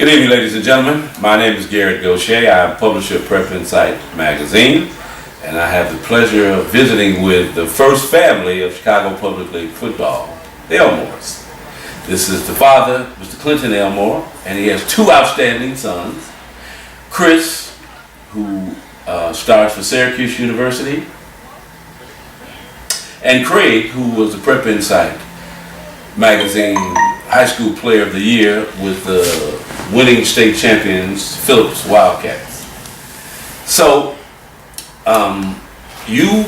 Good evening, ladies and gentlemen. My name is Garret Gosha. I'm publisher of Prep Insight magazine, and I have the pleasure of visiting with the first family of Chicago Public League football, the Elmores. This is the father, Mr. Clinton Elmore, and he has two outstanding sons. Chris, who starts for Syracuse University, and Craig, who was the Prep Insight magazine high school player of the year with the winning state champions Phillips Wildcats. So you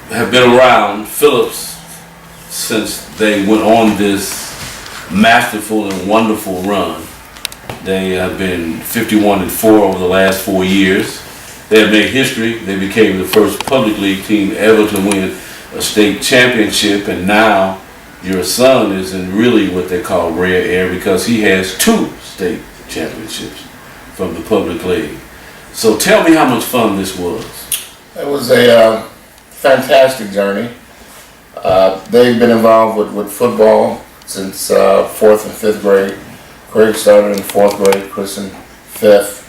have been around Phillips since they went on this masterful and wonderful run. They have been 51-4 over the last 4 years. They have made history. They became the first public league team ever to win a state championship, and now your son is in really what they call rare air because he has 2 state championships from the public league. So tell me how much fun this was. It was a fantastic journey. They've been involved with football since 4th and 5th grade. Craig started in 4th grade, Chris in 5th.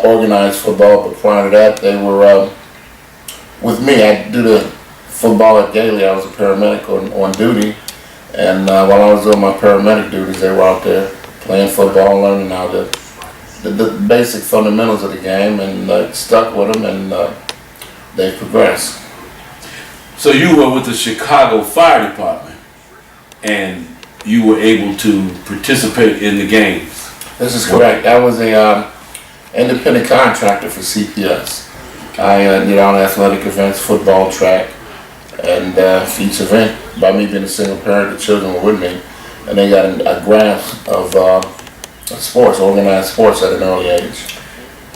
Organized football, but prior to that they were with me. I do the football at Daly. I was a paramedic on duty. And while I was doing my paramedic duties, they were out there playing football, learning how the basic fundamentals of the game, and stuck with them, and they progressed. So you were with the Chicago Fire Department, and you were able to participate in the games. This is correct. I was a independent contractor for CPS. I did all athletic events, football, track, and for each event, by me being a single parent, the children were with me, and they got a grasp of sports, organized sports at an early age.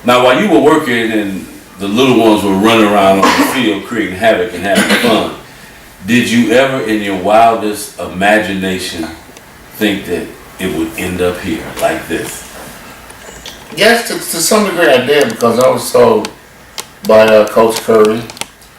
Now, while you were working and the little ones were running around on the field creating havoc and having fun, did you ever in your wildest imagination think that it would end up here like this? Yes, to some degree I did, because I was told by Coach Curry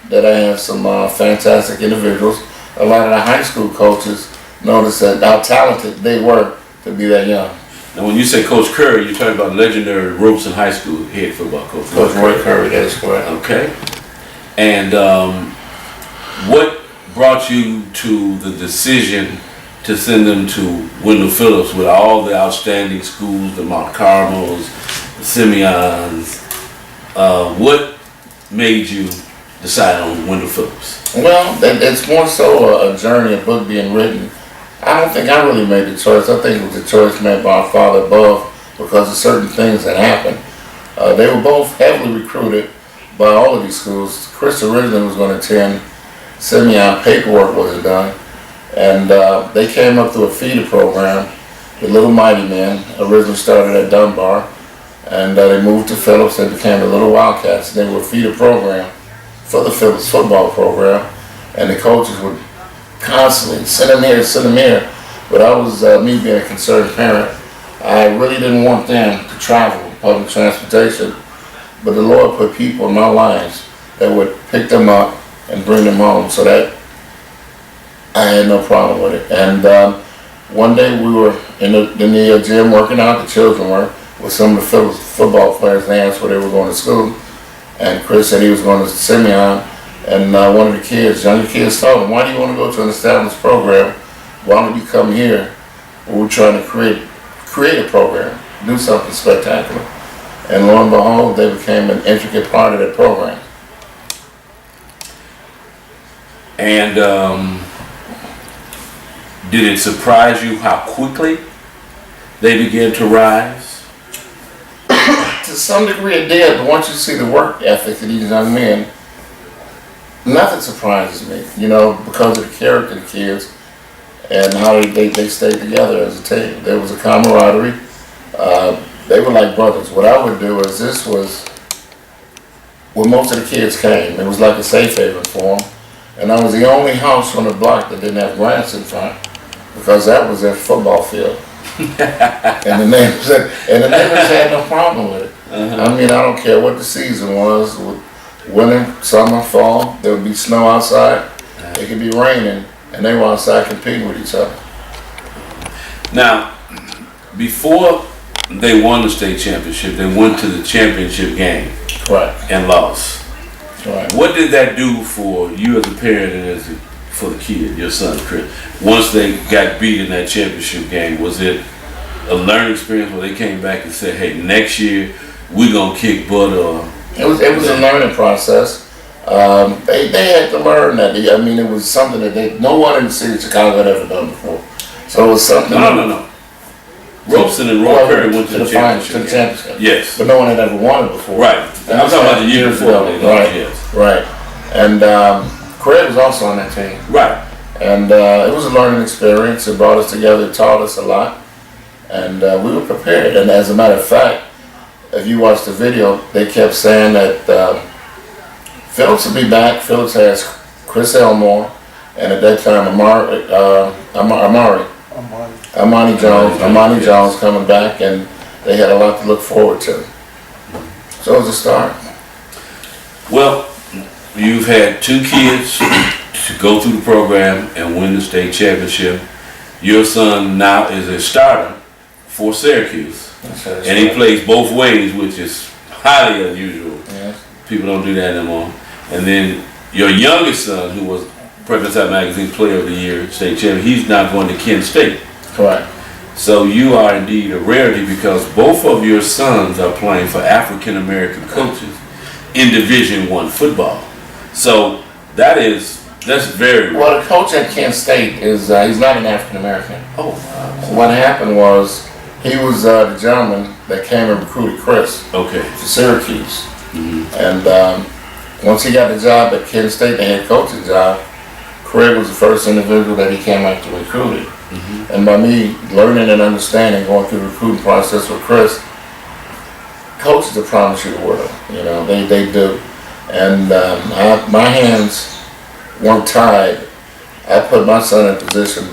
that I had some fantastic individuals. A lot of the high school coaches noticed that how talented they were to be that young. Now, when you say Coach Curry, you're talking about legendary Robeson High School head football coach. Coach Roy Curry, that is correct. Okay. And what brought you to the decision to send them to Wendell Phillips with all the outstanding schools, the Mount Carmels, the Simeons? What made you decide on Wendell Phillips? Well, it's more so a journey, a book being written. I don't think I really made the choice. I think it was a choice made by our Father above because of certain things that happened. They were both heavily recruited by all of these schools. Chris originally was going to attend Simeon. Paperwork wasn't done. And they came up through a feeder program. The Little Mighty Men originally started at Dunbar, and they moved to Phillips. They became the Little Wildcats. They were a feeder program for the Phillips football program, and the coaches would constantly send them here. But I was, me being a concerned parent, I really didn't want them to travel public transportation, but the Lord put people in my lives that would pick them up and bring them home, so that I had no problem with it. And one day we were in the gym working out, the children were, with some of the Phillips football players. They asked where they were going to school, and Chris said he was going to Simeon, and one of the kids, younger kids, told him, "Why do you want to go to an established program? Why don't you come here? We're trying to create a program, do something spectacular." And lo and behold, they became an intricate part of that program. And did it surprise you how quickly they began to rise? To some degree it did, but once you see the work ethic of these young men, nothing surprises me, because of the character of the kids and how they stayed together as a team. There was a camaraderie. They were like brothers. What I would do is, this was when most of the kids came. It was like a safe haven for them. And I was the only house on the block that didn't have grass in front, because that was their football field. and the neighbors had no problem with it. Uh-huh. I mean, I don't care what the season was, winter, summer, fall, there would be snow outside, it could be raining, and they were outside competing with each other. Now, before they won the state championship. They went to the championship game. Correct. And lost. Correct. What did that do for you as a parent and for the kid, your son, Chris? Once they got beat in that championship game, was it a learning experience where they came back and said, "Hey, next year we're gonna kick butt"? Or it was a learning process. They had to learn that. I mean, it was something that no one in the city of Chicago had ever done before. So it was something. No. Robeson and Roy Curry went to the championship. Yes. But no one had ever won it before. Right. And I'm talking about the year before. Right. Yes. Right. And Craig was also on that team. Right. And it was a learning experience. It brought us together. It taught us a lot. And we were prepared. And as a matter of fact, if you watch the video, they kept saying that Phillips will be back. Phillips has Chris Elmore, and at that time Amani Jones coming back, and they had a lot to look forward to. So it was a start. Well, you've had 2 kids to go through the program and win the state championship. Your son now is a starter for Syracuse, and he plays both ways, which is highly unusual. Yes. People don't do that anymore. And then your youngest son, who was President's Time Magazine Player of the Year, state champion, he's now going to Kent State. Correct. So you are indeed a rarity because both of your sons are playing for African American coaches in Division I football. So that's very rare. Well, the coach at Kent State is he's not an African American. Oh. So what happened was he was the gentleman that came and recruited Chris. Okay. To Syracuse. Mm-hmm. And once he got the job at Kent State, the head coaching job, Craig was the first individual that he came out to recruit. Mm-hmm. And by me learning and understanding, going through the recruiting process with Chris, coaches will promise you the world. You know, they do. And my hands weren't tied. I put my son in a position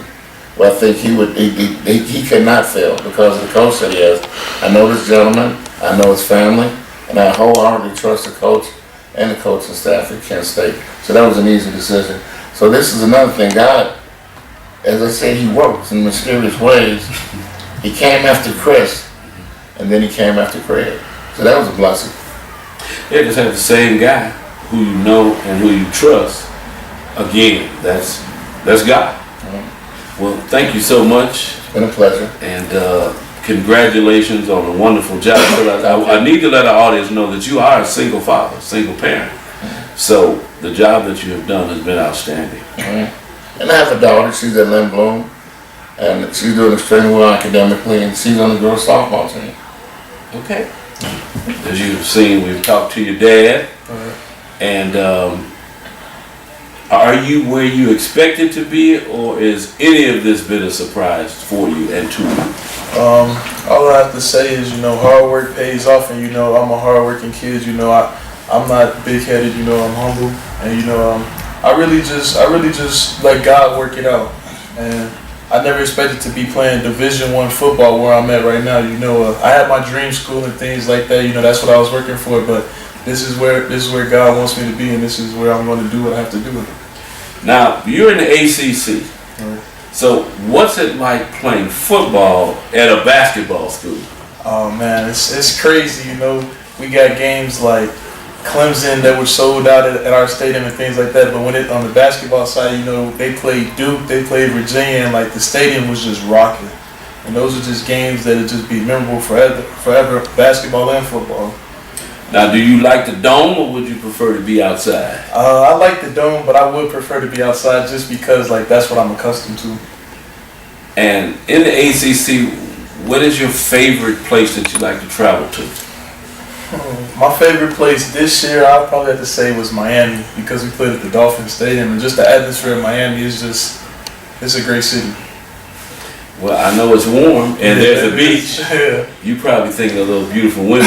where I think he could not fail because of the coach that he has. I know this gentleman, I know his family, and I wholeheartedly trust the coach and the coaching staff at Kent State. So that was an easy decision. So this is another thing. God, as I said, he works in mysterious ways. He came after Chris, and then he came after Craig. So that was a blessing. Yeah, just have the same guy who you know and who you trust. Again, that's God. Mm-hmm. Well, thank you so much. It's been a pleasure. And congratulations on a wonderful job. I need to let our audience know that you are a single father, single parent. Mm-hmm. So the job that you have done has been outstanding. Mm-hmm. And I have a daughter. She's at Lynn Bloom, and she's doing extremely well academically, and she's on the girls softball team. Okay. As you've seen, we've talked to your dad, and are you where you expected to be, or is any of this been a surprise for you and to you? All I have to say is, hard work pays off, and I'm a hard-working kid. I'm not big-headed. I'm humble, and I really just let God work it out, and I never expected to be playing Division I football where I'm at right now. I had my dream school and things like that. That's what I was working for. But this is where God wants me to be, and this is where I'm going to do what I have to do. Now you're in the ACC. Right. So what's it like playing football at a basketball school? Oh man, it's crazy. We got games like Clemson that were sold out at our stadium and things like that. But when on the basketball side, they played Duke, they played Virginia, and like the stadium was just rocking. And those are just games that'll just be memorable forever, basketball and football. Now, do you like the dome, or would you prefer to be outside? I like the dome, but I would prefer to be outside just because that's what I'm accustomed to. And in the ACC, what is your favorite place that you like to travel to? My favorite place this year, I'd probably have to say, was Miami, because we played at the Dolphin Stadium, and just the atmosphere of Miami it's a great city. Well, I know it's warm, and there's a beach. Yeah. You probably think of those beautiful women.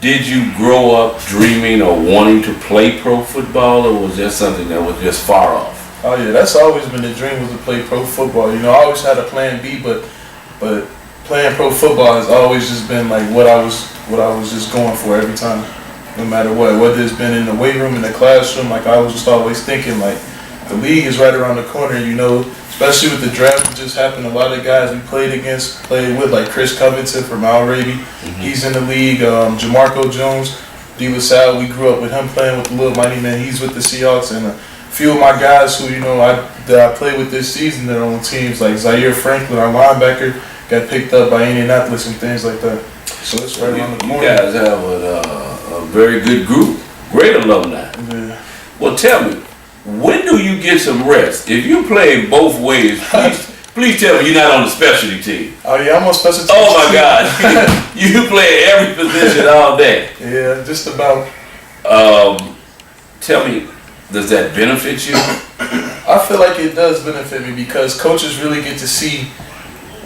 Did you grow up dreaming or wanting to play pro football, or was that something that was just far off? Oh yeah, that's always been the dream, was to play pro football. I always had a plan B, but playing pro football has always just been like what I was just going for every time, no matter what. Whether it's been in the weight room, in the classroom, I was just always thinking the league is right around the corner. especially with the draft that just happened. A lot of guys we played with, like Chris Covington from Alraby. He's in the league. Jamarco Jones, D. LaSalle, we grew up with him playing with the little mighty man. He's with the Seahawks, and a few of my guys who that I played with this season that are on teams like Zaire Franklin, our linebacker, got picked up by Indianapolis and things like that. So it's right around the corner. You guys have a very good group, great alumni. Yeah. Well, tell me, when do you get some rest? If you play both ways, please tell me you're not on the specialty team. Oh yeah, I'm on special teams. Oh my God, you play every position all day. Yeah, just about. Tell me, does that benefit you? I feel like it does benefit me because coaches really get to see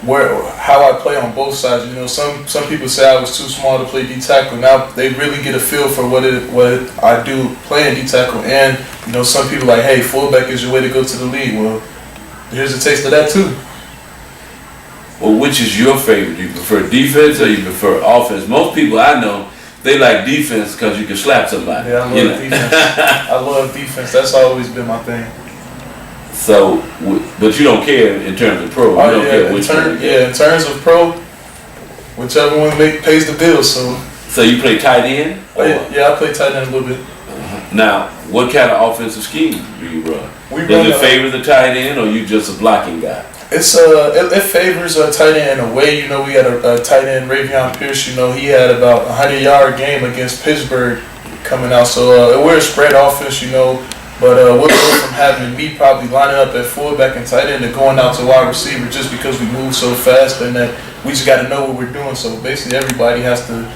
how I play on both sides. You know, some people say I was too small to play D tackle. Now they really get a feel for what I do playing D tackle. And you know, some people like, hey, fullback is your way to go to the league. Well, here's a taste of that too. Well, which is your favorite? Do you prefer defense or you prefer offense? Most people I know, they like defense because you can slap somebody. Yeah, I love defense. I love defense. That's always been my thing. So, but you don't care in terms of pro. You don't care which one. In terms of pro, whichever one pays the bills. So you play tight end? Yeah, I play tight end a little bit. Now, what kind of offensive scheme do you run? Does it favor the tight end, or you just a blocking guy? It favors a tight end in a way. You know, we had a tight end, Ravion Pierce. You know, he had about 100-yard game against Pittsburgh coming out. So we're a spread offense. You know. But we'll go from having me probably lining up at fullback and tight end to going out to wide receiver just because we move so fast and that we just got to know what we're doing. So basically everybody has to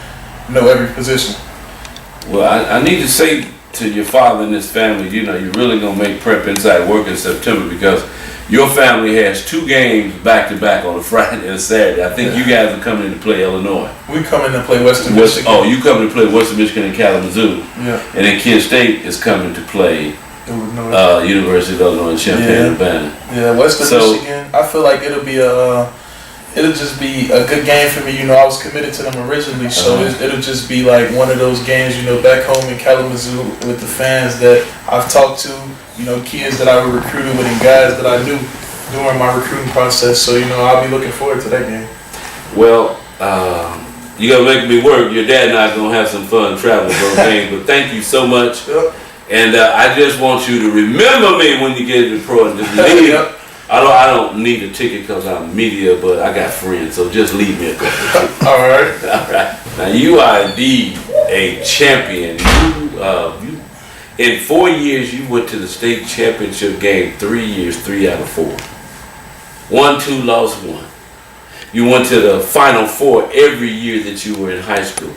know every position. Well, I need to say to your father and his family, you know, you're really going to make prep inside work in September because your family has 2 games back-to-back on a Friday and a Saturday. I think you guys are coming in to play Illinois. We coming to play Western Michigan. Oh, you coming to play Western Michigan and Kalamazoo. Yeah. And then Kent State is coming to play University of Illinois in Champaign-Urbana. Yeah, Western Michigan. I feel like it'll just be a good game for me. You know, I was committed to them originally, so it'll just be like one of those games, you know, back home in Kalamazoo with the fans that I've talked to, you know, kids that I recruited with and guys that I knew during my recruiting process. So, you know, I'll be looking forward to that game. Well, you're going to make me work. Your dad and I are going to have some fun traveling those games, but thank you so much. Yep. And I just want you to remember me when you get to the pro and just leave. Yep. I don't need a ticket because I'm media, but I got friends, so just leave me a couple. All right. All right. Now you are indeed a champion. You in 4 years you went to the state championship game 3 years, 3 out of 4. Won 2, lost 1. You went to the Final Four every year that you were in high school.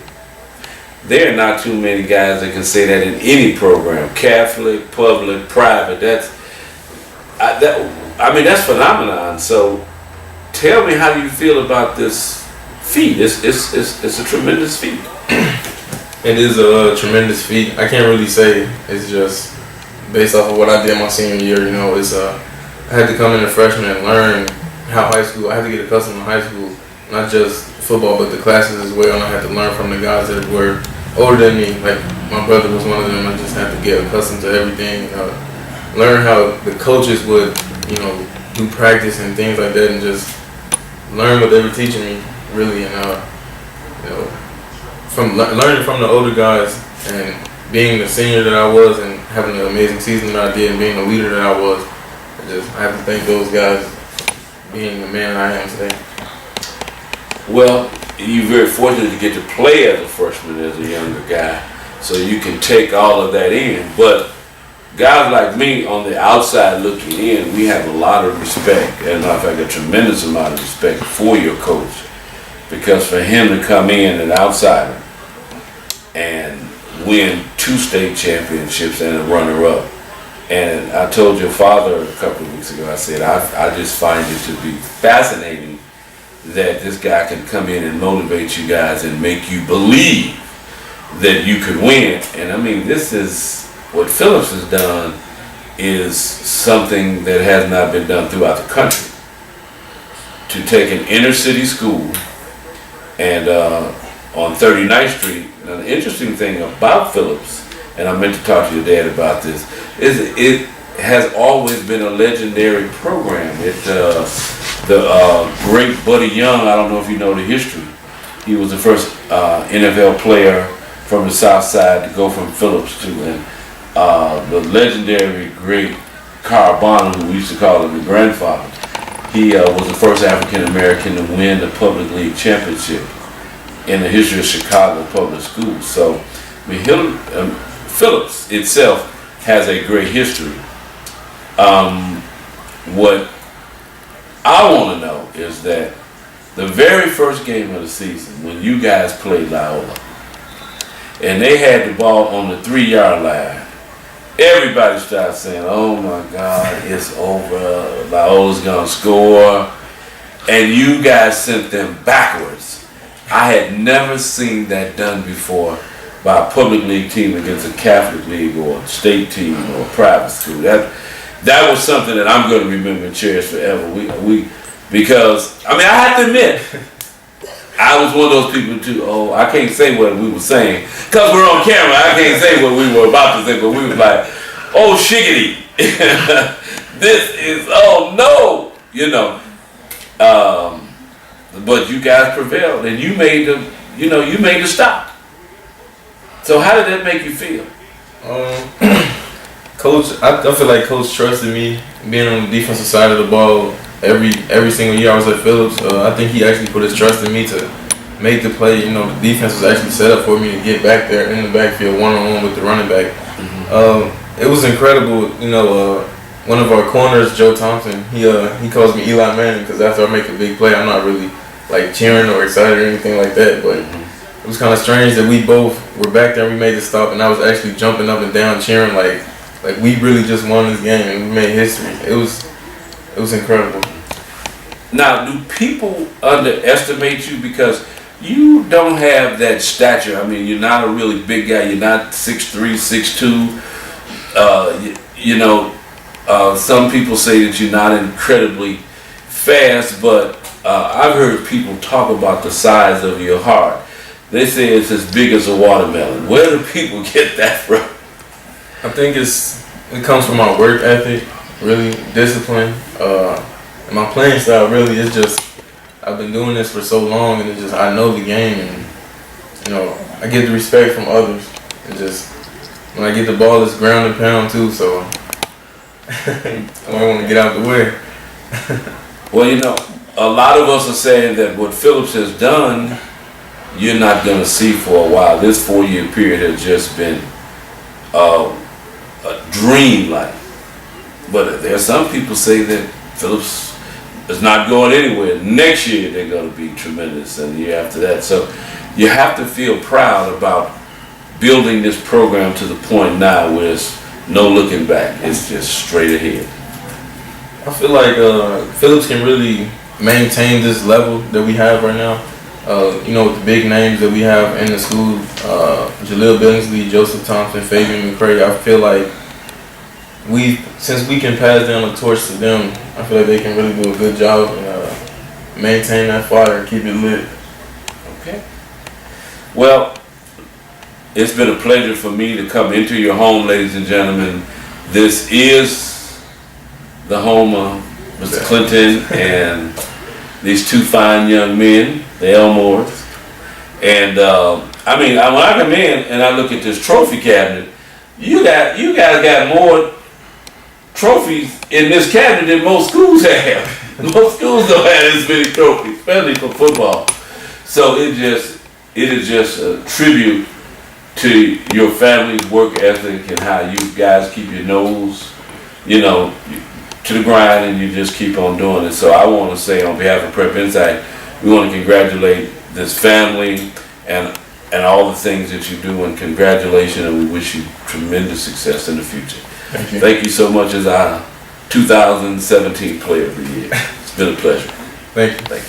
There are not too many guys that can say that in any program, Catholic, public, private. That's phenomenon. So, tell me, how do you feel about this feat? It's a tremendous feat. It is a tremendous feat. I can't really say. It's just based off of what I did my senior year. You know, I had to come in as a freshman and learn how I had to get accustomed to high school, not just football, but the classes as well. And I had to learn from the guys that were older than me. Like my brother was one of them. I just had to get accustomed to everything. Learn how the coaches would, you know, do practice and things like that, and just learn what they were teaching me, really. And you know, from learning from the older guys and being the senior that I was and having an amazing season that I did and being the leader that I was, I have to thank those guys being the man I am today. Well, you're very fortunate to get to play as a freshman, as a younger guy, so you can take all of that in. But guys like me on the outside looking in, we have a lot of respect, and in fact a tremendous amount of respect for your coach, because for him to come in an outsider and win 2 state championships and a runner-up. And I told your father a couple of weeks ago, I said, I just find it to be fascinating that this guy can come in and motivate you guys and make you believe that you could win. And I mean, this is what Phillips has done, is something that has not been done throughout the country. To take an inner city school and on 39th Street. Now the interesting thing about Phillips, and I meant to talk to your dad about this, is has always been a legendary program. The great Buddy Young, I don't know if you know the history. He was the first NFL player from the South Side to go from Phillips to, and the legendary great Carl Bonham, who we used to call him the grandfather. He was the first African American to win the public league championship in the history of Chicago public schools. So, I mean, Phillips itself has a great history. What I want to know is that the very first game of the season, when you guys played Loyola, and they had the ball on the 3-yard line, everybody started saying, "Oh my God, it's over. Loyola's gonna score," and you guys sent them backwards. I had never seen that done before by a public league team against a Catholic league or a state team or a private school. That was something that I'm going to remember and cherish forever. Because I mean, I have to admit, I was one of those people too. Oh, I can't say what we were saying because we're on camera. I can't say what we were about to say, but we were like, "Oh shiggity, this is oh no," you know. But you guys prevailed, and you made the stop. So how did that make you feel? Coach, I feel like Coach trusted me being on the defensive side of the ball every single year I was at Phillips. I think he actually put his trust in me to make the play. You know, the defense was actually set up for me to get back there in the backfield one-on-one with the running back. It was incredible. You know, one of our corners, Joe Thompson, he calls me Eli Manning because after I make a big play, I'm not really like cheering or excited or anything like that. But it was kind of strange that we both were back there and we made the stop, and I was actually jumping up and down cheering like we really just won this game and we made history. It was incredible. Now, do people underestimate you because you don't have that stature? I mean, you're not a really big guy. You're not 6'3", 6'2". Some people say that you're not incredibly fast, but I've heard people talk about the size of your heart. They say it's as big as a watermelon. Where do people get that from? I think it comes from my work ethic, really discipline. And my playing style really is just I've been doing this for so long, and it's just I know the game, and you know I get the respect from others. And just when I get the ball, it's ground and pound too. So I want to get out the way. Well, you know, a lot of us are saying that what Phillips has done, you're not going to see for a while. This 4-year period has just been a dream-like. But there are some people say that Phillips is not going anywhere. Next year they're going to be tremendous, and the year after that. So you have to feel proud about building this program to the point now where it's no looking back. It's just straight ahead. I feel like Phillips can really maintain this level that we have right now. With the big names that we have in the school, Jaleel Billingsley, Joseph Thompson, Fabian McCray, I feel like since we can pass down the torch to them, I feel like they can really do a good job and maintain that fire and keep it lit. Okay. Well, it's been a pleasure for me to come into your home, ladies and gentlemen. This is the home of Mr. Clinton and these two fine young men, the Elmores. And when I come in and I look at this trophy cabinet, you guys got more trophies in this cabinet than most schools have. Most schools don't have this many trophies, especially for football. So it is just a tribute to your family's work ethic and how you guys keep your nose, to the grind, and you just keep on doing it. So I want to say on behalf of Prep Insight, we want to congratulate this family and all the things that you do, and congratulations, and we wish you tremendous success in the future. Thank you. Thank you so much as our 2017 Player of the Year. It's been a pleasure. Thank you. Thank you.